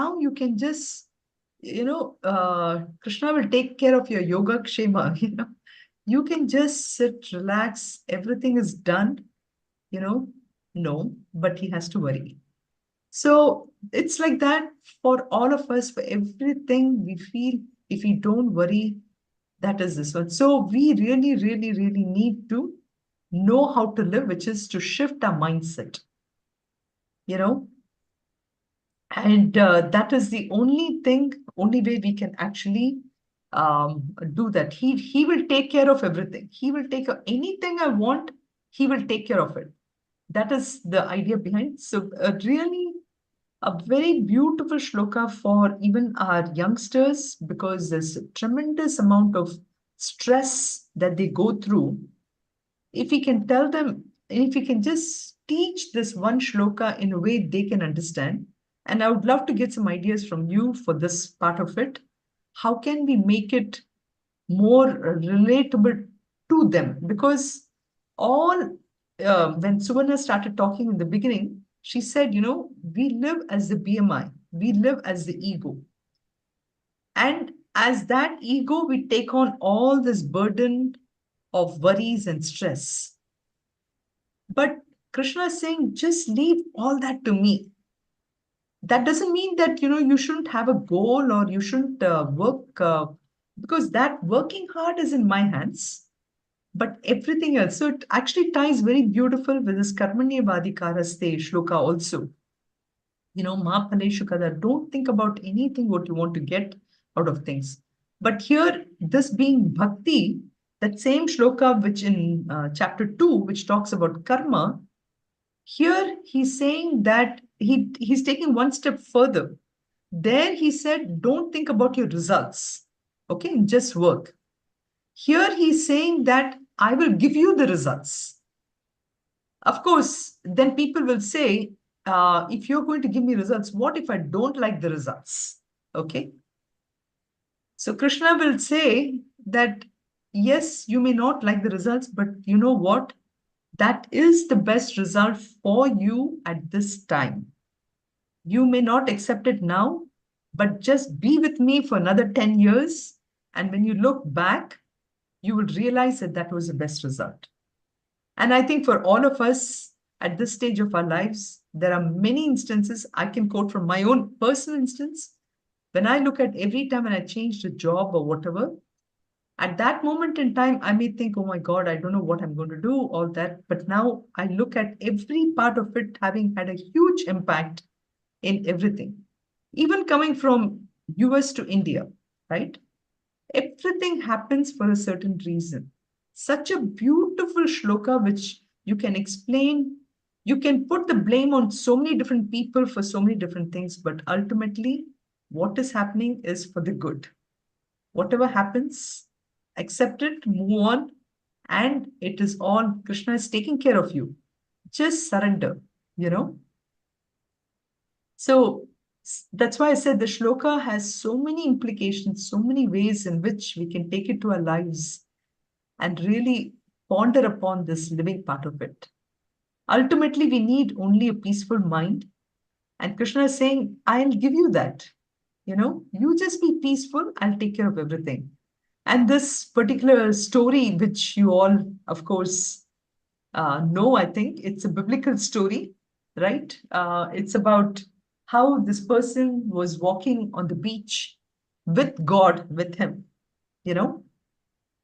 just, Krishna will take care of your yoga kshema, You can just sit, relax, everything is done, no, but he has to worry. So it's like that for all of us, for everything we feel, if we don't worry, that is this one. So we really, really, really need to know how to live, which is to shift our mindset, and that is the only way we can actually do that. He will take care of everything. He will take anything I want, he will take care of it. That is the idea behind. So really a very beautiful shloka for even our youngsters, because there's a tremendous amount of stress that they go through. If we can tell them, if you can just teach this one shloka in a way they can understand, and I would love to get some ideas from you for this part of it. How can we make it more relatable to them? Because when Suvarna started talking in the beginning, she said, we live as the BMI, we live as the ego. And as that ego, we take on all this burden of worries and stress. But Krishna is saying, just leave all that to me. That doesn't mean that, you shouldn't have a goal or you shouldn't work, because that working hard is in my hands. But everything else, so it actually ties very beautiful with this Karmanya Vadikaraste shloka also. Ma Phaleshu Kada, don't think about anything what you want to get out of things. But here, this being bhakti, that same shloka which in chapter 2, which talks about karma, here he's saying that he's taking one step further. There he said, don't think about your results. Okay, just work. Here he's saying that I will give you the results. Of course, then people will say, if you're going to give me results, what if I don't like the results? Okay. So Krishna will say that, yes, you may not like the results, but you know what? That is the best result for you at this time. You may not accept it now, but just be with me for another 10 years. And when you look back, you will realize that that was the best result. And I think for all of us at this stage of our lives, there are many instances. I can quote from my own personal instance. When I look at every time when I changed a job or whatever, at that moment in time, I may think, oh my God, I don't know what I'm going to do, all that. But now I look at every part of it having had a huge impact in everything. Even coming from US to India, right? Everything happens for a certain reason. Such a beautiful shloka which you can explain. You can put the blame on so many different people for so many different things, but ultimately, what is happening is for the good. Whatever happens, accept it, move on, and it is all Krishna is taking care of you. Just surrender, So that's why I said the shloka has so many implications, so many ways in which we can take it to our lives and really ponder upon this living part of it. Ultimately, we need only a peaceful mind. And Krishna is saying, I'll give you that. You just be peaceful, I'll take care of everything. And this particular story, which you all, of course, know, I think it's a biblical story, right? It's about how this person was walking on the beach with God with him,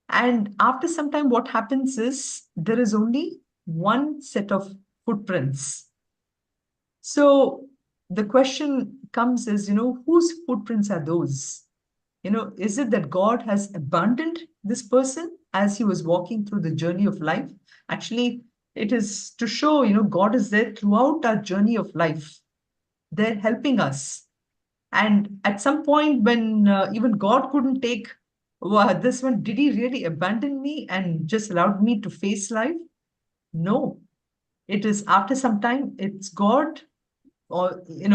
And after some time, what happens is there is only one set of footprints. So the question comes is, whose footprints are those? Is it that God has abandoned this person as he was walking through the journey of life? Actually, it is to show, God is there throughout our journey of life. They're helping us. And at some point when even God couldn't take this one, did he really abandon me and just allowed me to face life? No. It is after some time, it's God or we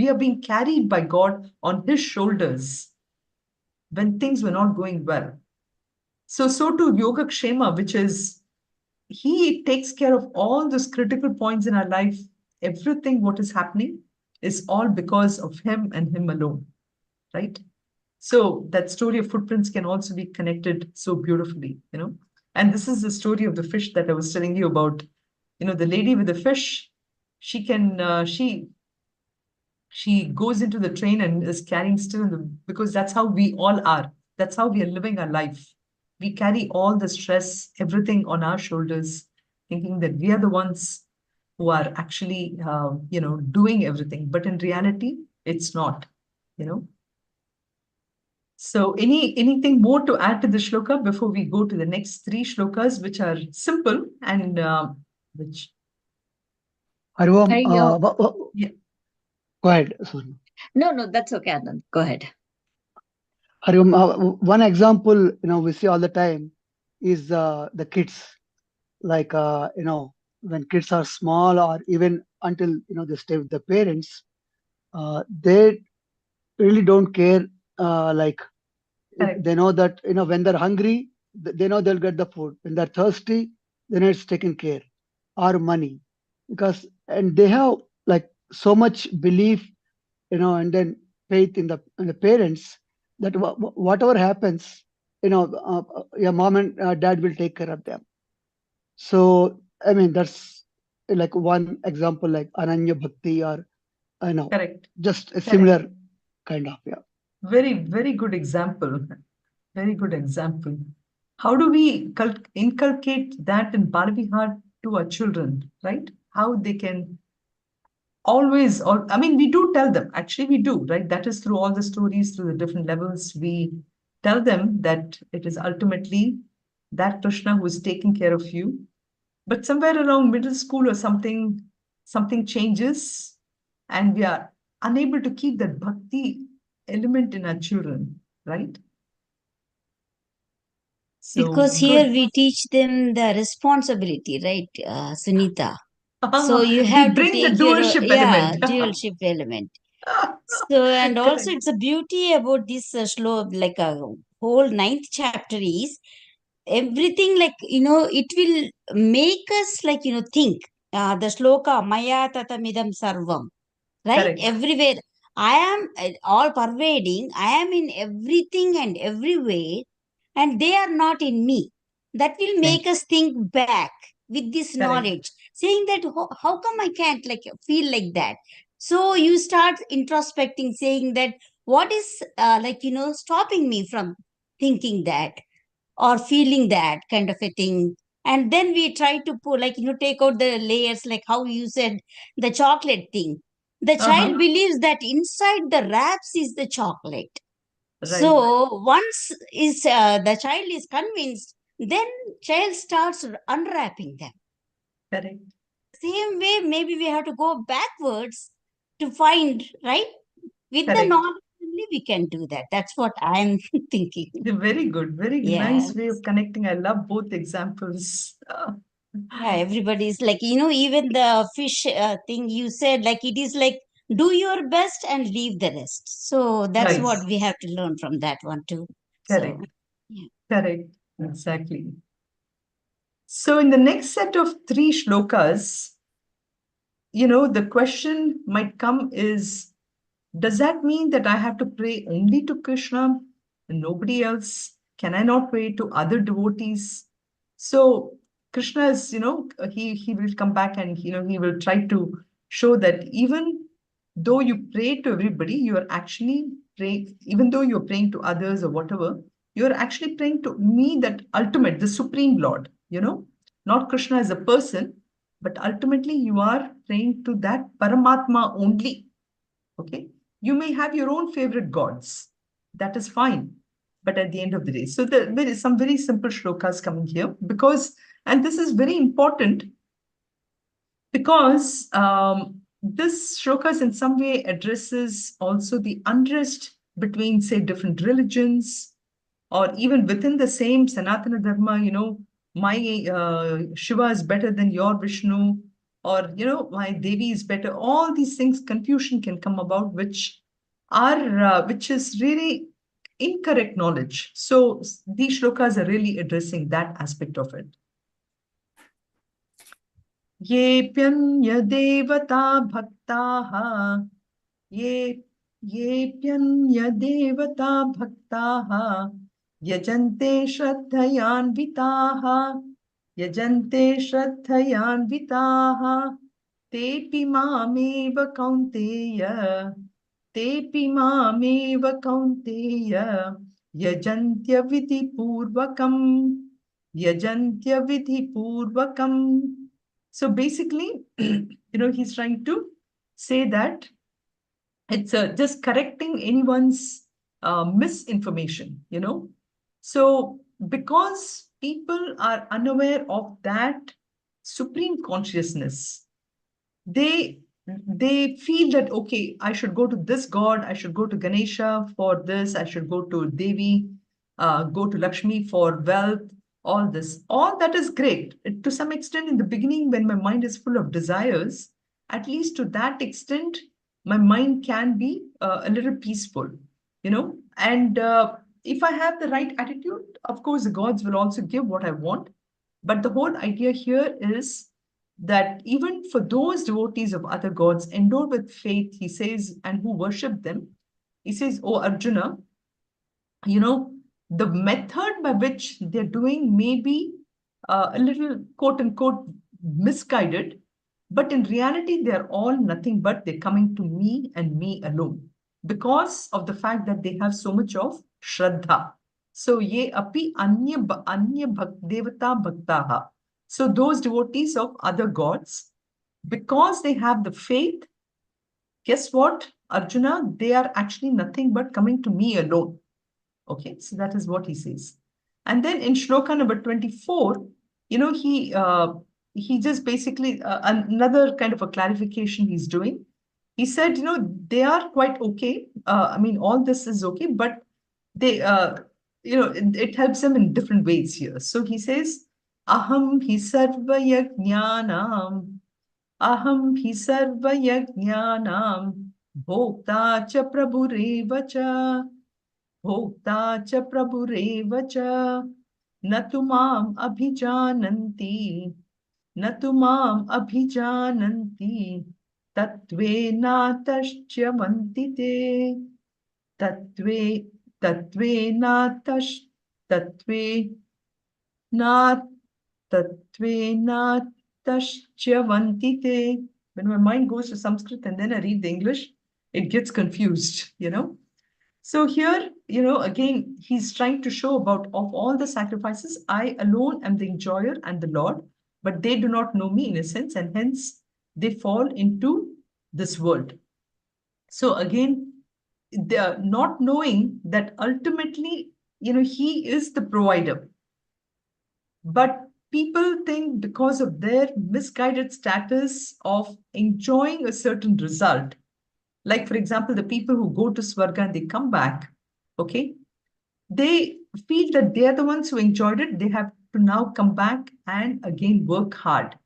are being carried by God on his shoulders when things were not going well. So to Yoga Kshema, which is he takes care of all those critical points in our life. Everything what is happening is all because of him and him alone, right? So that story of footprints can also be connected so beautifully, And this is the story of the fish that I was telling you about. The lady with the fish, she can she goes into the train and is carrying still because that's how we all are. That's how we are living our life. We carry all the stress, everything on our shoulders, thinking that we are the ones who are actually, doing everything. But in reality, it's not, So anything more to add to the shloka before we go to the next three shlokas, which are simple and which. Hari Om, Yeah. go ahead. Sorry. No, that's okay, Anand. Go ahead. Hari Om, one example we see all the time is the kids. like when kids are small, or even until they stay with the parents, they really don't care. Like Correct. they know that when they're hungry, they know they'll get the food. When they're thirsty, they know it's taken care, or money, because and they have like so much belief, and then faith in the parents, that whatever happens, your mom and dad will take care of them. So I mean, that's like one example, like Ananya Bhakti, or Correct. just a Correct. similar kind of, yeah. Very, very good example. Very good example. How do we inculcate that in Bala to our children, right? How they can always, or I mean, we do tell them, actually, we do, right? That is through all the stories, through the different levels. We tell them that it is ultimately that Krishna who is taking care of you. But somewhere around middle school or something, something changes, and we are unable to keep that bhakti element in our children, right? So Because here good. we teach them the responsibility, right, Sunitha? So you We have to bring the take your, doership yeah, element. dualship element. So, and also Correct. it's a beauty about this like a whole ninth chapter is everything, like, it will make us, like, think. The shloka, Maya tatamidam sarvam, right? Correct. Everywhere. I am all pervading. I am in everything and everywhere, and they are not in me. That will make us think back with this Correct. knowledge, saying that how come I can't like feel like that? So you start introspecting, saying that what is stopping me from thinking that or feeling that kind of a thing. And then we try to pull, like, take out the layers, like how you said the chocolate thing. The child Uh-huh. believes that inside the wraps is the chocolate. Right. So once is the child is convinced, then child starts unwrapping them. Correct. Same way, maybe we have to go backwards to find, right? With the Correct. knowledge only we can do that. That's what I'm thinking. Very good. Very Yeah. nice way of connecting. I love both examples. Yeah, everybody's like, even the fish thing you said, like, it is like, do your best and leave the rest. So that's Right. what we have to learn from that one too. So, Correct. yeah. Correct. Exactly. So in the next set of three shlokas, the question might come is, does that mean that I have to pray only to Krishna and nobody else? Can I not pray to other devotees? So Krishna is, he will come back and he will try to show that even though you pray to everybody, you are actually praying, even though you're praying to others or whatever, you're actually praying to me, that ultimate, the supreme Lord, not Krishna as a person, but ultimately you are praying to that Paramatma only. Okay. You may have your own favorite gods. That is fine. But at the end of the day, so there is some very simple shlokas coming here because, and this is very important because this shlokas in some way addresses also the unrest between, say, different religions, or even within the same Sanatana Dharma, my Shiva is better than your Vishnu, or, my Devi is better. All these things, confusion can come about, which is really incorrect knowledge. So these shlokas are really addressing that aspect of it. येऽप्यन्यदेवता भक्ताः ये येऽप्यन्यदेवता भक्ताः यजन्ते श्रद्धयान्विताः यजन्ते श्रद्धयान्विताः तेऽपि मामेव कौन्तेय तेऽपि मामेव कौन्तेय यजन्त्यविधिपूर्वकम् यजन्त्यविधिपूर्वकम्. So basically, he's trying to say that it's just correcting anyone's misinformation, So because people are unaware of that supreme consciousness, they feel that, okay, I should go to this god, I should go to Ganesha for this, I should go to Devi, go to Lakshmi for wealth, all this. All that is great. To some extent, in the beginning, when my mind is full of desires, at least to that extent, my mind can be a little peaceful, And if I have the right attitude, of course, the gods will also give what I want. But the whole idea here is that even for those devotees of other gods endowed with faith, he says, and who worship them, he says, "Oh Arjuna, the method by which they're doing may be a little quote unquote misguided, but in reality, they're all nothing but they're coming to me and me alone because of the fact that they have so much of Shraddha. So, ye api anya devata bhaktaha. So, those devotees of other gods, because they have the faith, guess what, Arjuna? They are actually nothing but coming to me alone. Okay, so that is what he says. And then in shloka number 24, he just basically another kind of a clarification he's doing. He said, they are quite okay. I mean, all this is okay, but they, it helps them in different ways here. So he says, Aham hi sarva yajnanam, Aham hi sarva yajnanam, bhokta cha prabhureva cha. भोक्ता च प्रभुरेव च न तु माम् अभिजानन्ति न तु माम् अभिजानन्ति तत्त्वेनातश्च्यवन्ति ते तत्त्वे तत्त्वेनातश् तत्त्वे ना तत्त्वेनातश्च्यवन्ति ते. When my mind goes to Sanskrit and then I read the English, it gets confused, So here, again, he's trying to show about of all the sacrifices, I alone am the enjoyer and the Lord, but they do not know me in a sense, and hence they fall into this world. So again, they are not knowing that ultimately, he is the provider. But people think because of their misguided status of enjoying a certain result, like, for example, the people who go to Swarga and they come back, okay, they feel that they're the ones who enjoyed it. They have to now come back and again work hard.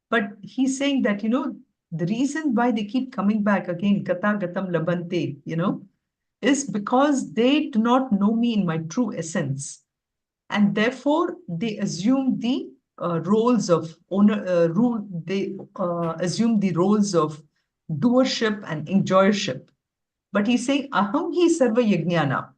But he's saying that, the reason why they keep coming back again, Gata Gatam Labante, is because they do not know me in my true essence. And therefore, they assume the roles of assume the roles of doership and enjoyership. But he's saying, Aham hi sarva yajnana.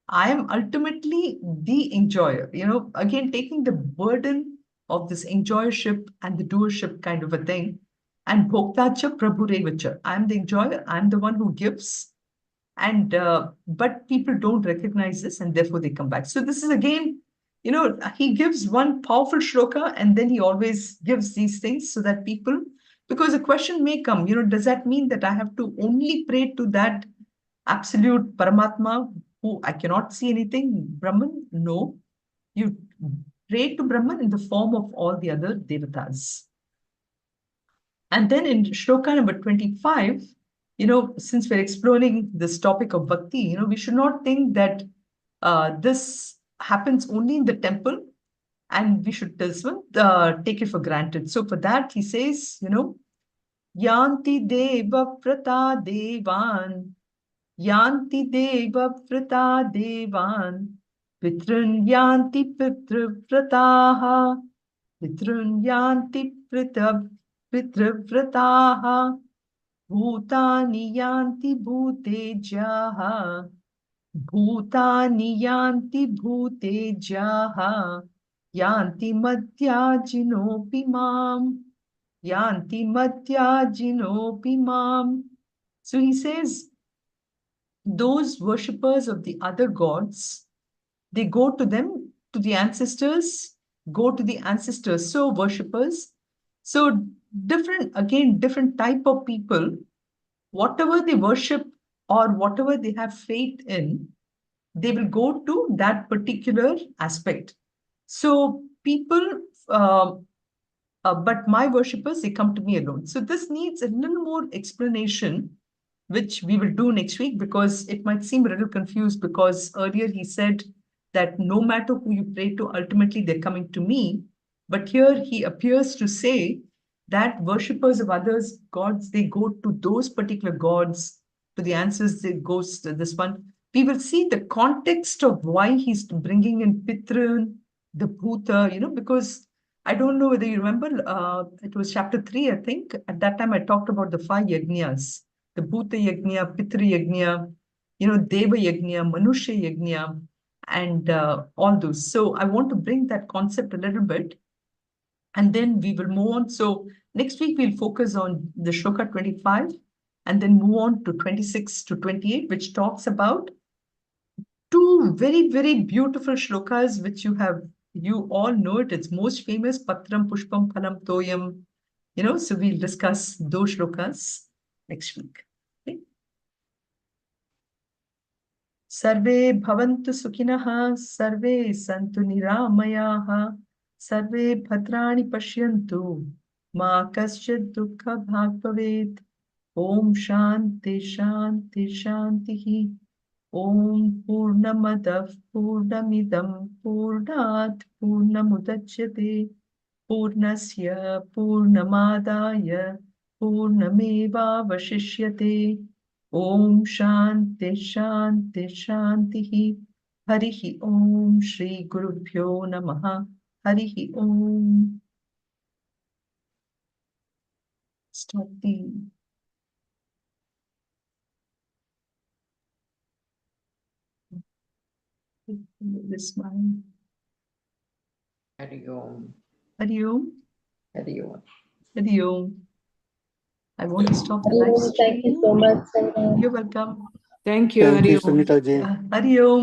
I am ultimately the enjoyer. Again, taking the burden of this enjoyership and the doership kind of a thing. And bhoktacha prabhurevacha. I'm the enjoyer. I'm the one who gives. And but people don't recognize this, and therefore they come back. So this is again, he gives one powerful shloka, and then he always gives these things so that people, because a question may come, does that mean that I have to only pray to that absolute Paramatma who I cannot see anything, Brahman? No, you pray to Brahman in the form of all the other devatas. And then in shloka number 25, since we're exploring this topic of bhakti, we should not think that this happens only in the temple and we should take it for granted. So for that, he says, Yanti deva prata devan, Yanti deva prata devan, Pitrun yanti pitra prataha, Pitrun yanti prita Pitravrataha, Bhutani yanti bhutejaha, Bhutani yanti bhutejaha, Yanti madhyajinopi mam, Yanti madhyajinopi mam. So he says, those worshippers of the other gods, they go to them, to the ancestors, go to the ancestors. So worshippers, so different type of people, whatever they worship or whatever they have faith in, they will go to that particular aspect. So people, but my worshippers, they come to me alone. So this needs a little more explanation, which we will do next week, because it might seem a little confused, because earlier he said that no matter who you pray to, ultimately they're coming to me. But here he appears to say that worshippers of others gods, they go to those particular gods for the answers. They goes to this one. We will see the context of why he's bringing in Pitrun, the Bhuta, because I don't know whether you remember, it was chapter 3, I think. At that time, I talked about the 5 yajnas, the Bhuta yajna, Pitra yajna, Deva yajna, Manusha yajna, and all those. So I want to bring that concept a little bit, and then we will move on. So next week, we'll focus on the shloka 25, and then move on to 26 to 28, which talks about two very, very beautiful shlokas, which you all know it. It's most famous, Patram Pushpam Phalam Toyam. So we'll discuss those shlokas next week. Okay? Sarve bhavantu sukhinah, sarve santu niramayaha, sarve bhadrani pashyantu, ma kaschid dukkha bhag bhavet. Om shanti shanti shantihi. Om Purnamadav Purnamidam Purnat Purnamudachyate Purnasya Purnamadaya Purnameva Vashishyate. Om Shanti Shanti Shantihi. Harihi Om Shri Gurubhyo Namaha. Harihi Om. Stop the this one. Hari Om. Hari Om. Hari Om. Hari Om. I want to stop the live stream. Thank you so much. You're welcome. Thank you, Thank Hari you, Om. Sunitha ji. Hari Om.